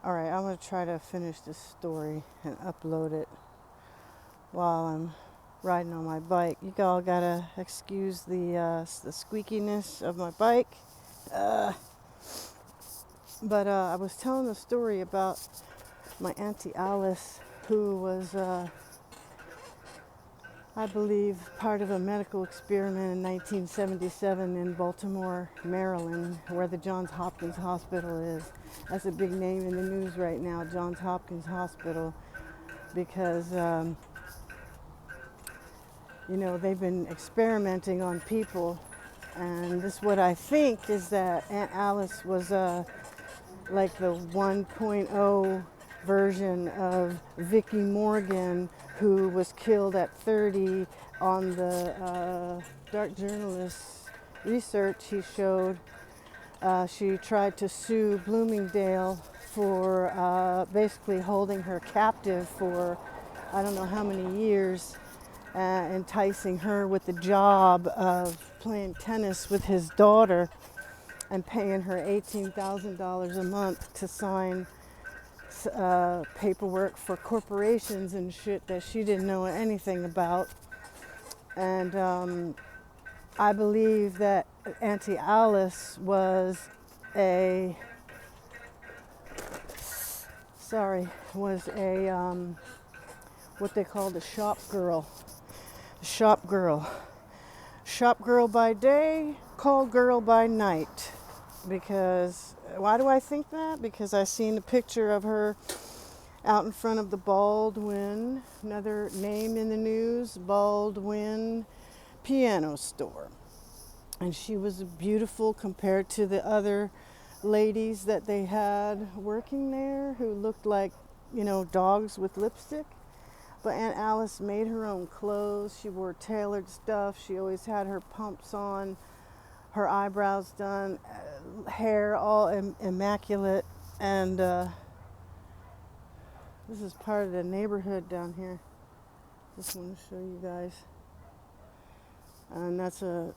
All right, I'm going to try to finish this story and upload it while I'm riding on my bike. You all gotta excuse the squeakiness of my bike. Uh, but I was telling a story about my Auntie Alice, who was, I believe, part of a medical experiment in 1977 in Baltimore, Maryland, where the Johns Hopkins Hospital is. That's a big name in the news right now, Johns Hopkins Hospital, because they've been experimenting on people. And this, what I think, is that Aunt Alice was like the 1.0 version of Vicki Morgan, who was killed at 30 on the dark journalist research he showed. She tried to sue Bloomingdale for basically holding her captive for I don't know how many years, enticing her with the job of playing tennis with his daughter and paying her $18,000 a month to sign paperwork for corporations and shit that she didn't know anything about. And I believe that Auntie Alice was a what they called a shop girl. Shop girl. Shop girl by day, call girl by night. Because, why do I think that? Because I seen a picture of her out in front of the Baldwin, another name in the news, Baldwin piano store. And she was beautiful compared to the other ladies that they had working there who looked like, dogs with lipstick. But Aunt Alice made her own clothes. She wore tailored stuff. She always had her pumps on, her eyebrows done, hair all immaculate. And this is part of the neighborhood down here. Just want to show you guys. And that's a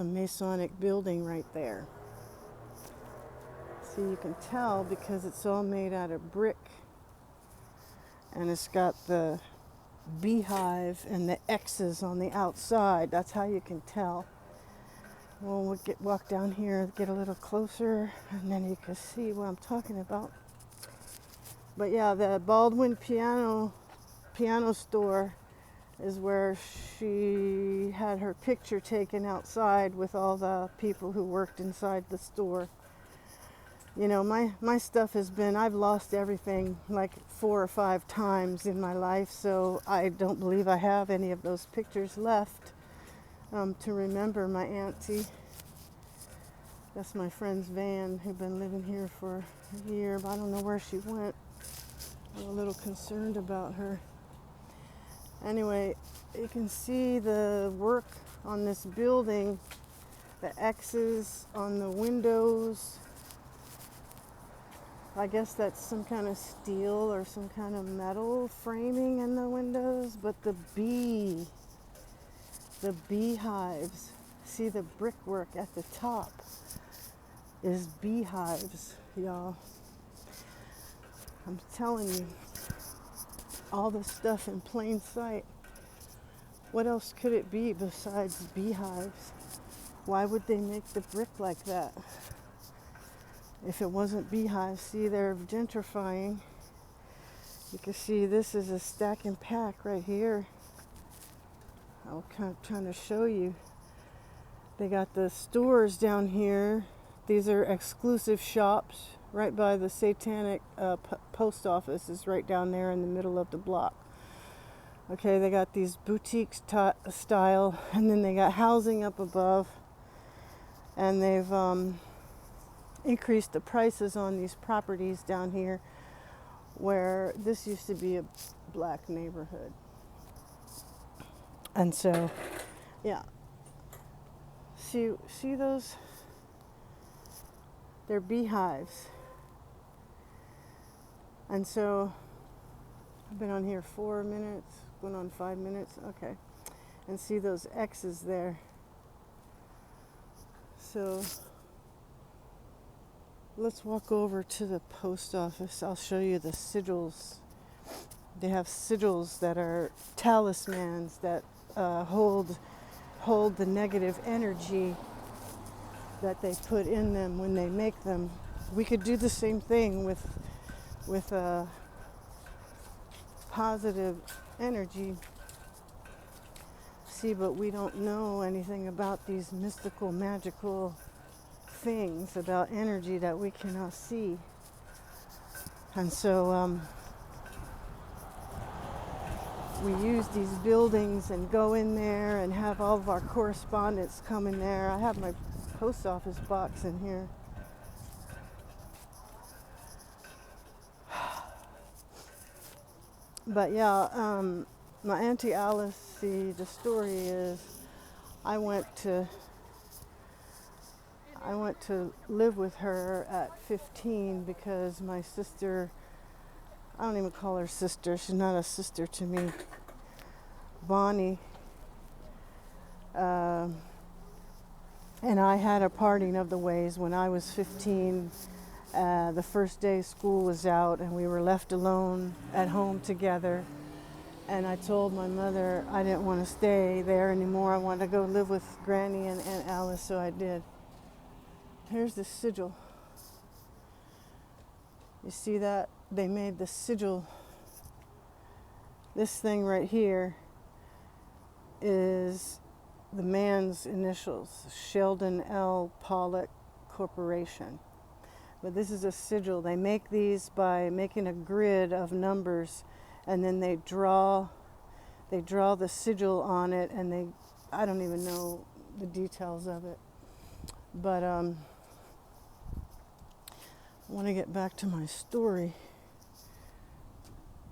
Masonic building right there. So you can tell because it's all made out of brick. And it's got the beehive and the X's on the outside. That's how you can tell. Well, we'll walk down here, get a little closer, and then you can see what I'm talking about. But yeah, the Baldwin piano store is where she had her picture taken outside with all the people who worked inside the store. My stuff I've lost everything like 4 or 5 times in my life, so I don't believe I have any of those pictures left to remember my auntie. That's my friend's van, who'd been living here for a year, but I don't know where she went. I'm a little concerned about her. Anyway, you can see the work on this building, the X's on the windows. I guess that's some kind of steel or some kind of metal framing in the windows, but the beehives, see the brickwork at the top is beehives, y'all. I'm telling you, all the stuff in plain sight. What else could it be besides beehives? Why would they make the brick like that? If it wasn't beehives, see, they're gentrifying. You can see this is a stack and pack right here. I'm kind of trying to show you. They got the stores down here. These are exclusive shops right by the Satanic post office is right down there in the middle of the block. Okay, they got these boutique style, and then they got housing up above, and they've increased the prices on these properties down here where this used to be a black neighborhood. And so, yeah. See those? They're beehives. And so, I've been on here 4 minutes, going on 5 minutes. Okay. And see those X's there. So, Let's walk over to the post office. I'll show you the sigils. They have sigils that are talismans that hold the negative energy that they put in them when they make them. We could do the same thing with positive energy. See, but we don't know anything about these mystical, magical things, about energy that we cannot see. And so we use these buildings and go in there and have all of our correspondence come in there. I have my post office box in here. But yeah, my Auntie Alice, see, the story is I went to live with her at 15 because my sister, I don't even call her sister, she's not a sister to me, Bonnie, and I had a parting of the ways when I was 15. The first day school was out and we were left alone at home together. And I told my mother I didn't want to stay there anymore. I wanted to go live with Granny and Aunt Alice, so I did. Here's the sigil. You see that? They made the sigil. This thing right here is the man's initials, Sheldon L. Pollock Corporation. But this is a sigil. They make these by making a grid of numbers, and then they draw the sigil on it, and I don't even know the details of it. But I want to get back to my story.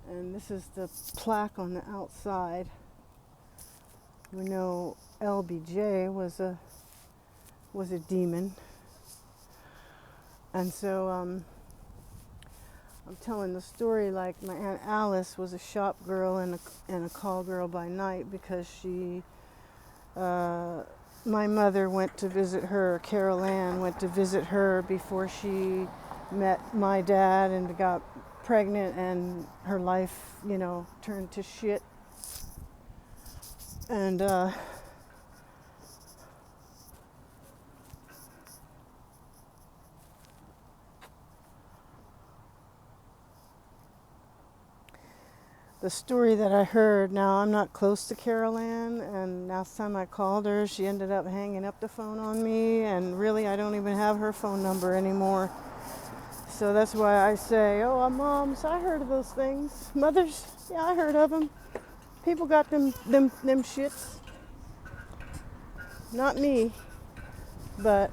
And this is the plaque on the outside. We know LBJ was a demon. And so I'm telling the story like my Aunt Alice was a shop girl and a call girl by night because my mother went to visit her, Carol Ann went to visit her before she met my dad and got pregnant, and her life, turned to shit. And the story that I heard, now I'm not close to Carol Ann, and last time I called her, she ended up hanging up the phone on me, and really I don't even have her phone number anymore. So that's why I say, oh, moms, I heard of those things. Mothers, yeah, I heard of them. People got them shits. Not me, but